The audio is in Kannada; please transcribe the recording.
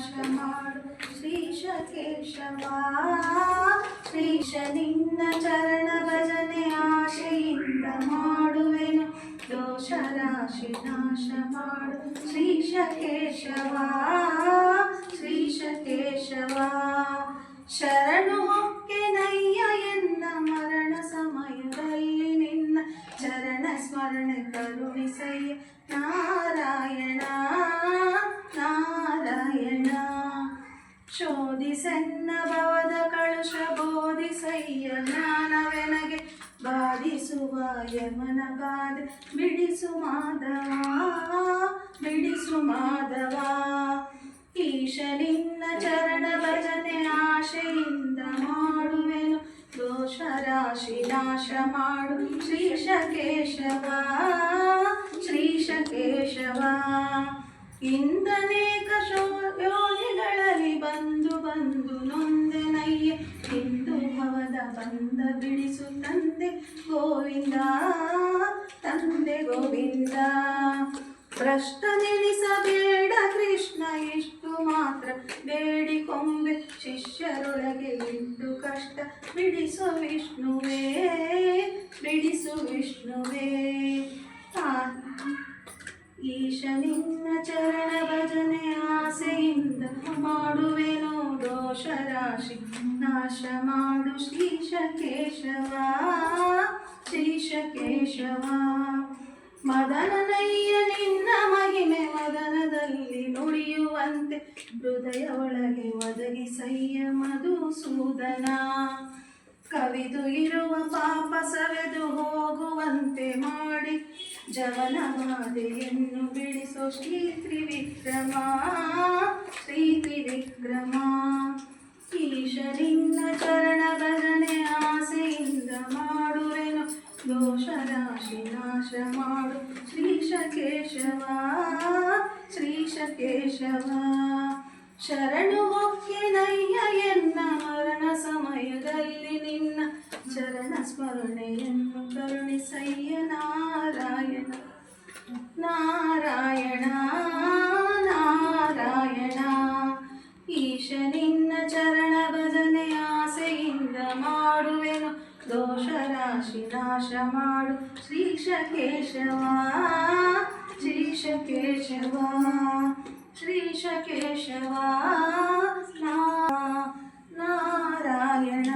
ನಾಶ ಮಾಡು ಶ್ರೀಶ ಕೇಶವ. ಶ್ರೀಶ ನಿನ್ನ ಚರಣ ಭಜನೆ ಆಶೆಯಿಂದ ಮಾಡುವೆನು, ದೋಷ ರಾಶಿ ನಾಶ ಮಾಡು ಶ್ರೀಶ ಕೇಶವ. ಶ್ರೀಶ ಕೇಶವ ಶರಣು ಹೊಕ್ಕೆನಯ್ಯ ಎನ್ನ ಮರಣ ಸಮಯದಲ್ಲಿ ನಿನ್ನ ಚರಣ ಸ್ಮರಣೆ ಕರುಣಿಸಯ್ಯ ನಾರಾಯಣ ನಾರಾಯಣ. ಶೋಧಿಸೆನ್ನ ಭವದ ಕಳುಷ ಬೋಧಿಸಯ್ಯ ಜ್ಞಾನವೆನಗೆ ಬಾಧಿಸುವ ಯಮನ ಬಾಧೆ ಬಿಡಿಸು ಮಾಧವ ಬಿಡಿಸು ಮಾಧವ. ಈಶ ನಿನ್ನ ಚರಣ ಭಜನೆ ಆಶೆಯಿಂದ ಮಾಡುವೆನು, ದೋಷ ರಾಶಿ ನಾಶ ಮಾಡು ಶ್ರೀಶ ಕೇಶವ. ಶ್ರೀಶ ಕೇಶವ ಇಂದನೇಕ ಯೋನಿಗಳಲ್ಲಿ ಬಂದು ಬಂದು ನೊಂದೆನಯ್ಯ, ಹಿಂದೂ ಭವದ ಬಂದ ಬಿಡಿಸು ತಂದೆ ಗೋವಿಂದ ತಂದೆ ಗೋವಿಂದ. ಭ್ರಷ್ಟ ನೆನೆಸಬೇಡ ಕೃಷ್ಣ ಇಷ್ಟು ಮಾತ್ರ ಬೇಡಿಕೊಂಬೆ, ಶಿಷ್ಯರೊಳಗೆ ಇಟ್ಟು ಕಷ್ಟ ಬಿಡಿಸು ವಿಷ್ಣುವೇ ಬಿಡಿಸು ವಿಷ್ಣುವೇ. ಈಶ ನಿನ್ನ ಚರಣ ಭಜನೆ ಆಸೆಯಿಂದ ಮಾಡುವೆನು, ದೋಷ ರಾಶಿ ನಾಶ ಮಾಡು ಶ್ರೀಶ ಕೇಶವ. ಶ್ರೀಶ ಕೇಶವ ಮದನನಯ್ಯ ನಿನ್ನ ಮಹಿಮೆ ಮದನದಲ್ಲಿ ನುಡಿಯುವಂತೆ, ಹೃದಯ ಒಳಗೆ ಒದಗಿಸಯ್ಯ ಮಧುಸೂದನ. ಕವಿದು ಇರುವ ಪಾಪ ಸವೆದು ಹೋಗುವಂತೆ ಮಾಡಿ, ಜವನ ಬಾಧೆಯನ್ನು ಬಿಡಿಸೋ ಶ್ರೀ ತ್ರಿವಿಕ್ರಮ ಶ್ರೀ ತ್ರಿವಿಕ್ರಮ. ಈಶ ನಿನ್ನ ಚರಣ ಭಜನೆ ಆಸೆಯಿಂದ ಮಾಡುವೆನು, ದೋಷ ರಾಶಿ ನಾಶ ಮಾಡು ಶ್ರೀಶ ಕೇಶವ. ಶ್ರೀಶ ಕೇಶವ ಶರಣು ಹೊಕ್ಕೆನಯ್ಯ ಎನ್ನ ಮರಣ ಸಮಯದಲ್ಲಿ ನಿನ್ನ ಚರಣ ಸ್ಮರಣೆಯನ್ನು ಕರುಣಿಸಯ್ಯ ನಾರಾಯಣ ನಾರಾಯಣ ನಾರಾಯಣ. ಈಶ ನಿನ್ನ ಚರಣ ಭಜನೆ ಆಸೆಯಿಂದ ಮಾಡುವೆನು, ದೋಷ ರಾಶಿ ನಾಶ ಮಾಡು ಶ್ರೀಶ ಕೇಶವ. ಶ್ರೀಶ ಕೇಶವ ಶ್ರೀಶ ಕೇಶವ ನಾರಾಯಣ.